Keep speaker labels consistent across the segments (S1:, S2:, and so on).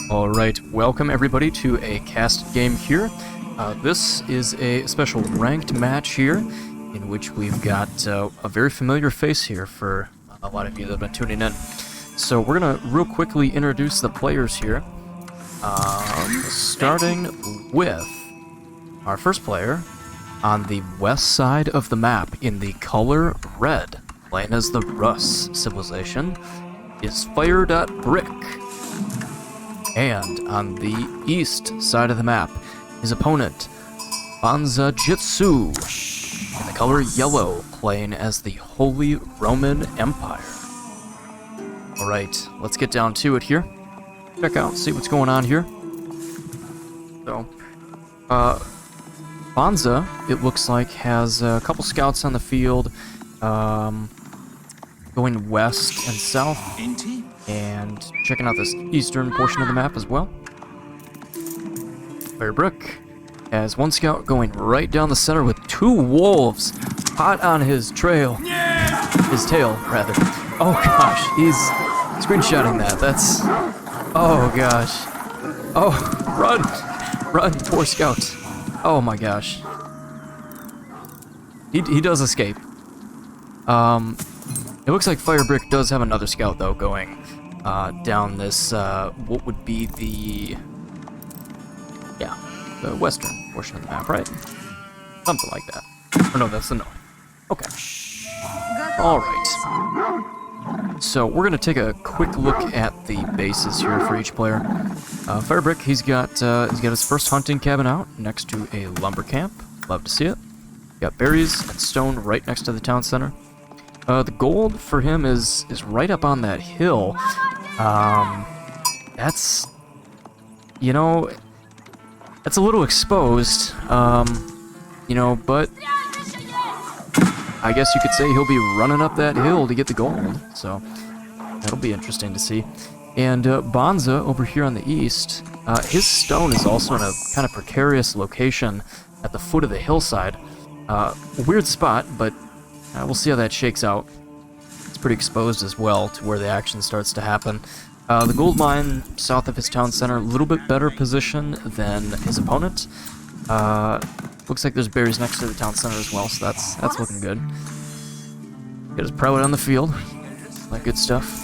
S1: Alright, welcome everybody to a cast game here. This is a special ranked match here, in which we've got a very familiar face here for a lot of you that have been tuning in. So we're going to real quickly introduce the players here, starting with our first player on the west side of the map in the color red, playing as the Rus civilization, is FIRE.Brick. And on the east side of the map, his opponent, Banzjitsu, in the color yellow, playing as the Holy Roman Empire. Alright, let's get down to it here. Check out, see what's going on here. So, Banza, it looks like, has a couple scouts on the field, going west and south, and checking out this eastern portion of the map as well. FIRE.Brick has one scout going right down the center with two wolves hot on his trail. His tail, rather. Oh gosh, he's screenshotting that. That's... oh gosh. Oh, run! Run, poor scout. Oh my gosh. He does escape. It looks like FIRE.Brick does have another scout, though, going down this, what would be the western portion of the map, right? Something like that. Or no, that's the north. Okay. Alright. So, we're going to take a quick look at the bases here for each player. FIRE.Brick, he's got his first hunting cabin out next to a lumber camp. Love to see it. Got berries and stone right next to the town center. The gold for him is right up on that hill. That's, you know, that's a little exposed, you know, but I guess you could say he'll be running up that hill to get the gold, so that'll be interesting to see. And Banza over here on the east, his stone is also in a kind of precarious location at the foot of the hillside. A weird spot, but we'll see how that shakes out. It's pretty exposed as well to where the action starts to happen. The gold mine south of his town center, a little bit better position than his opponent. Looks like there's berries next to the town center as well, so that's looking good. Get his prowess on the field. That good stuff.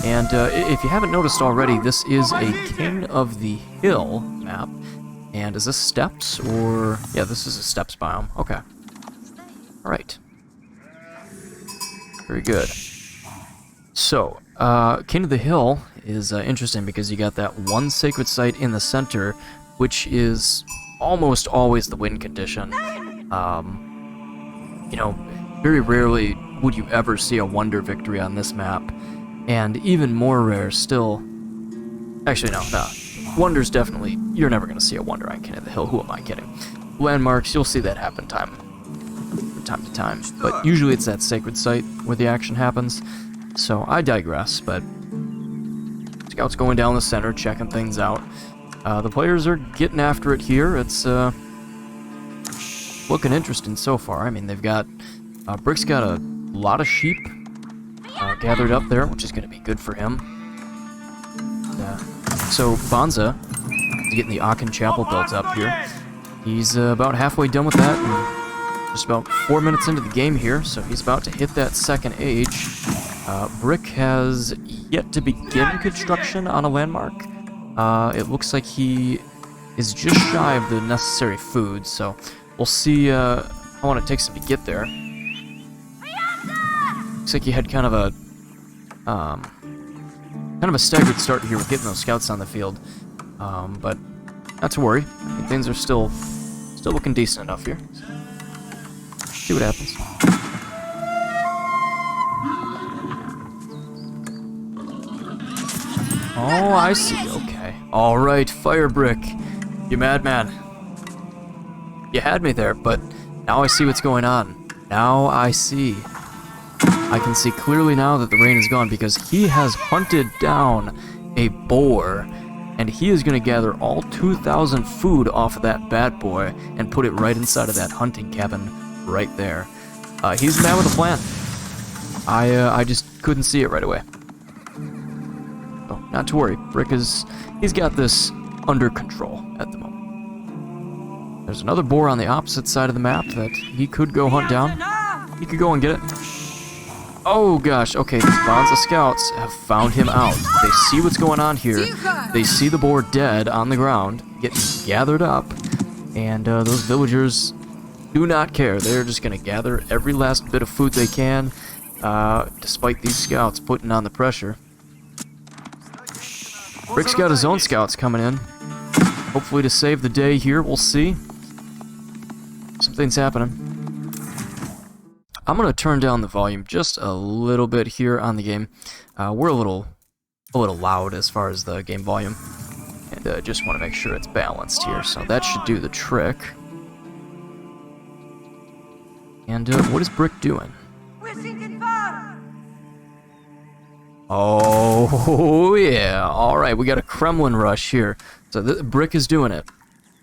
S1: And if you haven't noticed already, this is a King of the Hill map. And is this steppes, or... yeah, this is a steppes biome. Okay. Alright. Very good. So, King of the Hill is interesting because you got that one sacred site in the center, which is almost always the win condition. You know, very rarely would you ever see a wonder victory on this map. And even more rare still... actually, no. Wonders definitely, you're never going to see a wonder on King of the Hill, who am I kidding? Landmarks, you'll see that happen from time to time, but usually it's that sacred site where the action happens, so I digress, but scouts going down the center, checking things out. The players are getting after it here. It's looking interesting so far. I mean, they've got, Brick's got a lot of sheep gathered up there, which is going to be good for him. So Banza is getting the Aachen Chapel built up here. He's about halfway done with that, and just about 4 minutes into the game here, so he's about to hit that second age. Brick has yet to begin construction on a landmark. It looks like he is just shy of the necessary food, so we'll see how long it takes him to get there. Looks like he had kind of a staggered start here with getting those scouts on the field, but not to worry. I mean, things are still looking decent enough here. So, see what happens. Oh, I see. Okay. All right, FIRE.Brick, you madman. You had me there, but now I see what's going on. Now I see. I can see clearly now that the rain is gone because he has hunted down a boar, and he is going to gather all 2,000 food off of that bad boy and put it right inside of that hunting cabin right there. He's the man with a plan. I just couldn't see it right away. not to worry. He's got this under control at the moment. There's another boar on the opposite side of the map that he could go hunt down. He could go and get it. Oh gosh, okay, these Banza scouts have found him out. They see what's going on here. They see the boar dead on the ground, getting gathered up, and those villagers do not care. They're just going to gather every last bit of food they can, despite these scouts putting on the pressure. Brick's got his own scouts coming in, hopefully to save the day here. We'll see. Something's happening. I'm going to turn down the volume just a little bit here on the game. We're a little loud as far as the game volume, and just want to make sure it's balanced here, so that should do the trick. And what is Brick doing? Oh yeah, alright, we got a Kremlin rush here. So Brick is doing it.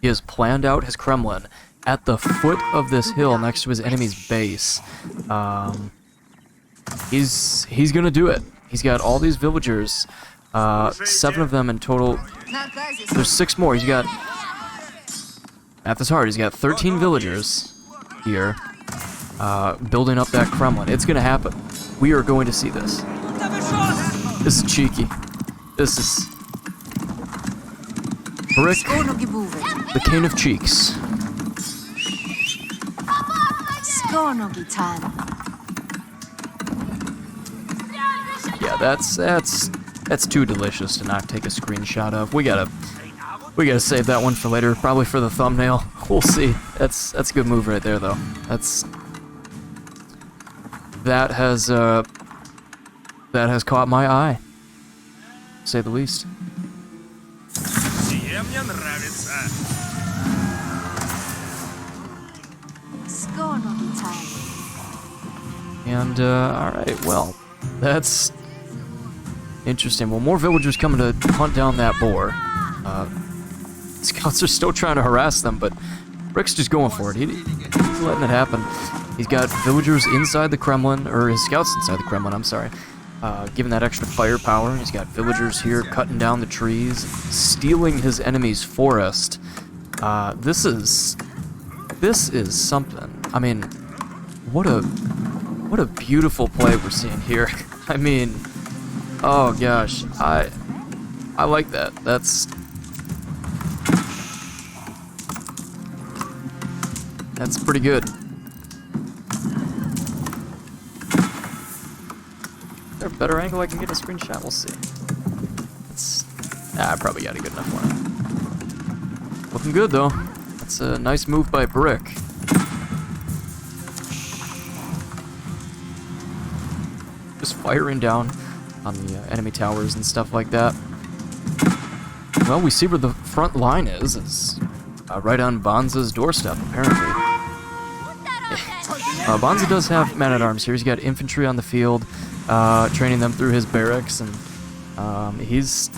S1: He has planned out his Kremlin at the foot of this hill next to his enemy's base. He's gonna do it. He's got all these villagers, 7 of them in total. There's 6 more. He's got, math is hard, he's got 13 villagers here, building up that Kremlin. It's gonna happen. We are going to see this. This is cheeky. This is Brick, the King of Cheeks. Yeah, that's too delicious to not take a screenshot of. We gotta save that one for later, probably for the thumbnail. We'll see. That's a good move right there, though. That has caught my eye, to say the least. And, alright, well, that's interesting. Well, more villagers coming to hunt down that boar. Scouts are still trying to harass them, but Brick's just going for it. He's letting it happen. He's got villagers inside the Kremlin, or his scouts inside the Kremlin, I'm sorry, giving that extra firepower. He's got villagers here cutting down the trees, stealing his enemy's forest. This is something. I mean, what a beautiful play we're seeing here. I mean, oh gosh, I like that. That's pretty good. Is there a better angle I can get a screenshot? We'll see. I probably got a good enough one. Looking good though. That's a nice move by Brick. Just firing down on the enemy towers and stuff like that. Well, we see where the front line is. It's right on Banza's doorstep, apparently. Banza does have men-at-arms here. He's got infantry on the field, training them through his barracks, and he's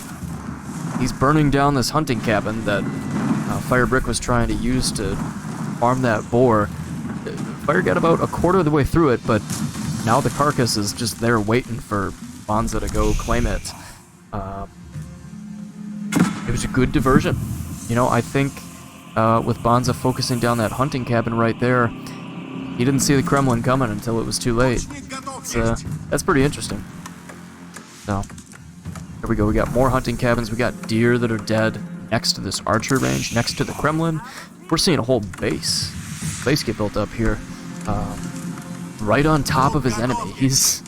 S1: burning down this hunting cabin that FIRE.Brick was trying to use to farm that boar. Fire got about a quarter of the way through it, but now the carcass is just there waiting for Banza to go claim it. It was a good diversion. You know, I think with Banza focusing down that hunting cabin right there, he didn't see the Kremlin coming until it was too late. That's pretty interesting. So, here we go. We got more hunting cabins. We got deer that are dead next to this archer range, next to the Kremlin. We're seeing a whole base get built up here. Right on top of his enemy. These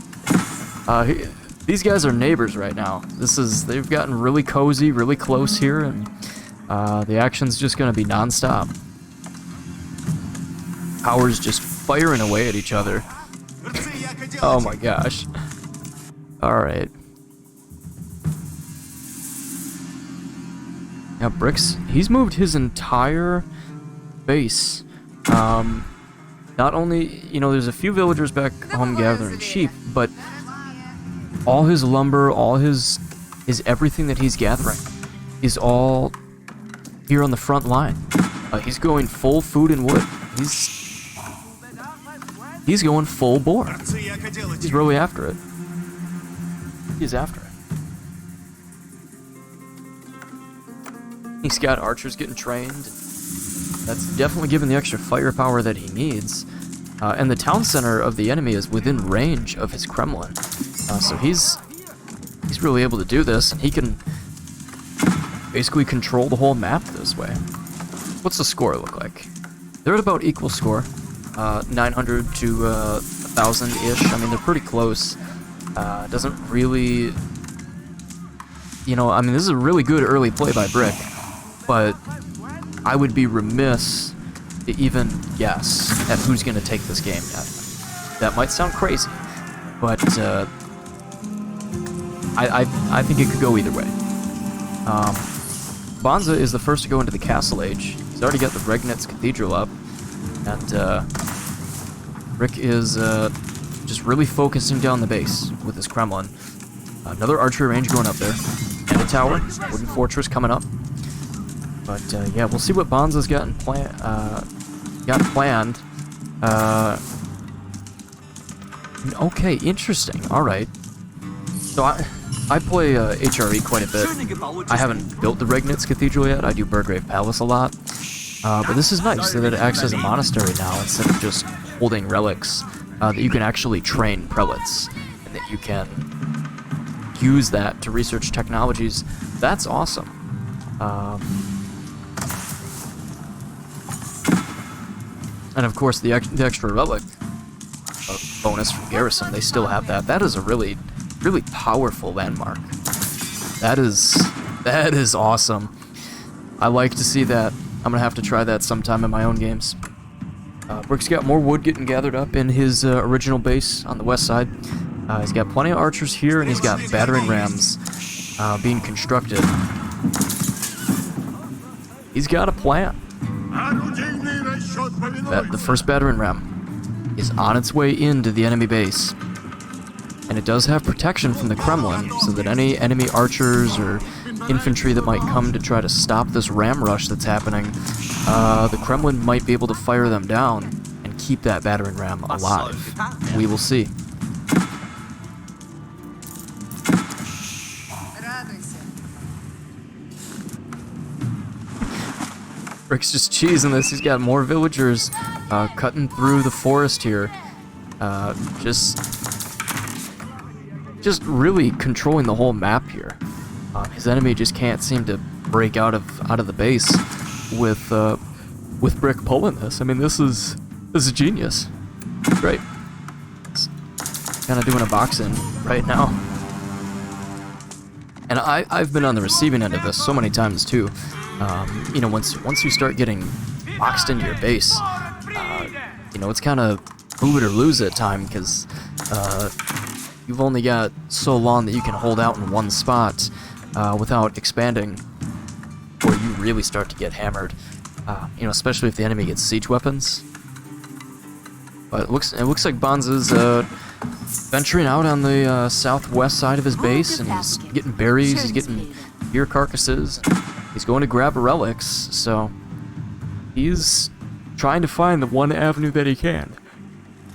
S1: guys are neighbors right now. They've gotten really cozy, really close here, and the action's just gonna be non-stop. Powers just firing away at each other. Oh my gosh. Alright. Now Brick's, he's moved his entire base. Not only, you know, there's a few villagers back home gathering sheep, but all his lumber, all his everything that he's gathering is all here on the front line. He's going full food and wood. He's going full bore. He's really after it. He's after it. He's got archers getting trained. That's definitely giving the extra firepower that he needs. And the town center of the enemy is within range of his Kremlin. So he's really able to do this, and he can basically control the whole map this way. What's the score look like? They're at about equal score. 900 to 1,000-ish. I mean, they're pretty close. Doesn't really... You know, I mean, this is a really good early play by Brick, but I would be remiss to even guess at who's going to take this game yet. That might sound crazy, but I think it could go either way. Banza is the first to go into the Castle Age. He's already got the Regnitz Cathedral up, and Rick is just really focusing down the base with his Kremlin. Another archery range going up there, and a tower, wooden fortress coming up. But yeah, we'll see what Banza's got planned. Okay, interesting. All right. So I play HRE quite a bit. I haven't built the Regnitz Cathedral yet. I do Burgrave Palace a lot. But this is nice that it acts as a monastery now instead of just holding relics. That you can actually train prelates, and that you can use that to research technologies. That's awesome. And of course, the extra relic bonus from Garrison, they still have that. That is a really, really powerful landmark. That is awesome. I like to see that. I'm gonna have to try that sometime in my own games. Brick's got more wood getting gathered up in his original base on the west side. He's got plenty of archers here, and he's got battering rams being constructed. He's got a plan. The first battering ram is on its way into the enemy base. And it does have protection from the Kremlin, so that any enemy archers or infantry that might come to try to stop this ram rush that's happening, the Kremlin might be able to fire them down and keep that battering ram alive. We will see. Rick's just cheesing this. He's got more villagers cutting through the forest here. Just really controlling the whole map here. His enemy just can't seem to break out of the base with Brick pulling this. I mean, this is genius. Great. Kind of doing a box-in right now. And I've been on the receiving end of this so many times too. You know, once you start getting boxed into your base, you know, it's kind of move it or lose it time, because you've only got so long that you can hold out in one spot without expanding, or you really start to get hammered. You know, especially if the enemy gets siege weapons. But it looks like Banza's venturing out on the southwest side of his base, and he's getting berries, he's getting deer carcasses. He's going to grab relics, so he's trying to find the one avenue that he can.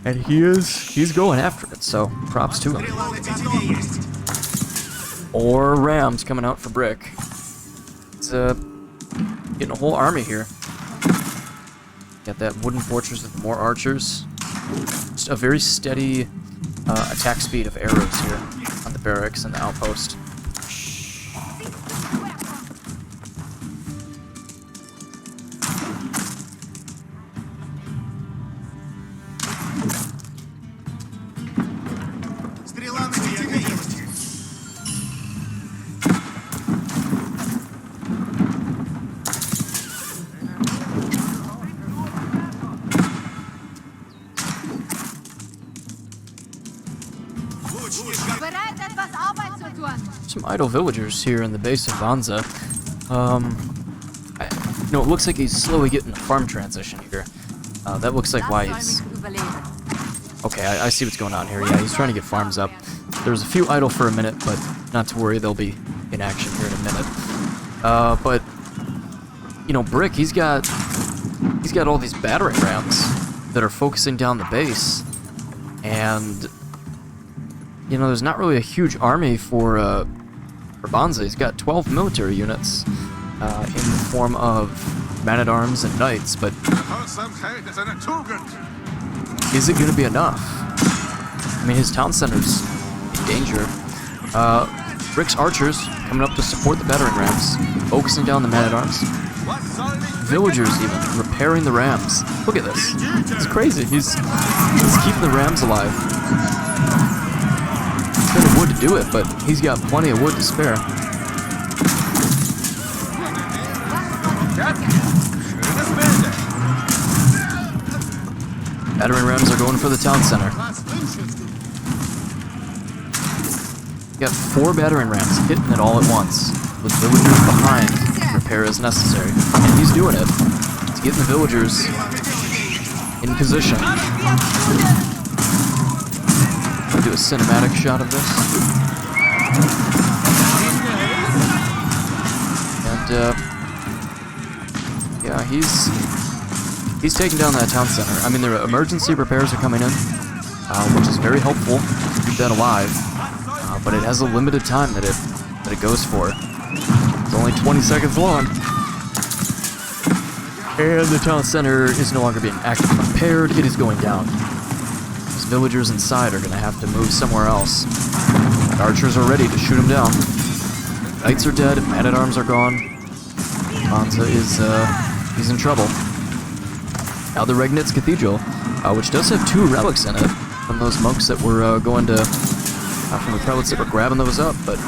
S1: And he's going after it, so props to him. Or rams coming out for Brick. It's getting a whole army here. Got that wooden fortress with more archers. Just a very steady attack speed of arrows here on the barracks and the outpost. Some idle villagers here in the base of Banza. You know, it looks like he's slowly getting a farm transition here. That looks like why he's... Okay, I see what's going on here. Yeah, he's trying to get farms up. There's a few idle for a minute, but not to worry, they'll be in action here in a minute. But, you know, Brick, he's got all these battering rams that are focusing down the base. And, you know, there's not really a huge army for Banza. He's got 12 military units. in the form of man-at-arms and knights, but is it going to be enough? I mean, his town center's in danger. Brick's archers coming up to support the battering rams, focusing down the man-at-arms. Villagers even repairing the rams. Look at this. It's crazy. He's keeping the rams alive. He's got the wood to do it, but he's got plenty of wood to spare. Battering rams are going for the town center. Got 4 battering rams hitting it all at once, with villagers behind. Repair as necessary, and he's doing it. He's getting the villagers in position. I'll do a cinematic shot of this. And yeah, he's taking down that town center. I mean, the emergency repairs are coming in, which is very helpful to keep that alive. But it has a limited time that it goes for. It's only 20 seconds long. And the town center is no longer being actively repaired, it is going down. These villagers inside are going to have to move somewhere else. The archers are ready to shoot them down. Knights are dead, man-at-arms are gone. Banza is, he's in trouble. Now the Regnitz Cathedral, which does have 2 relics in it, from those monks that were going to... from the prelates that were grabbing those up, but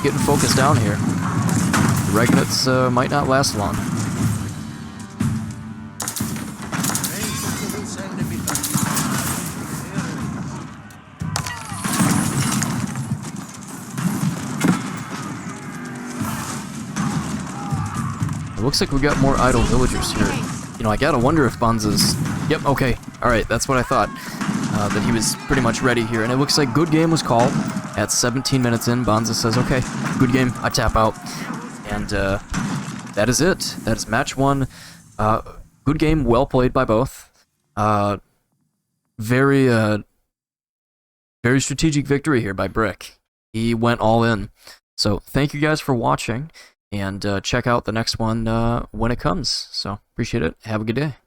S1: getting focused down here. The Regnitz might not last long. It looks like we got more idle villagers here. You know, I gotta wonder if Banza's... Yep, okay, alright, that's what I thought. That he was pretty much ready here, and it looks like good game was called. At 17 minutes in, Banza says, okay, good game, I tap out. And that is it. That is match 1. Good game, well played by both. Very strategic victory here by Brick. He went all in. So thank you guys for watching, and check out the next one when it comes. So appreciate it. Have a good day.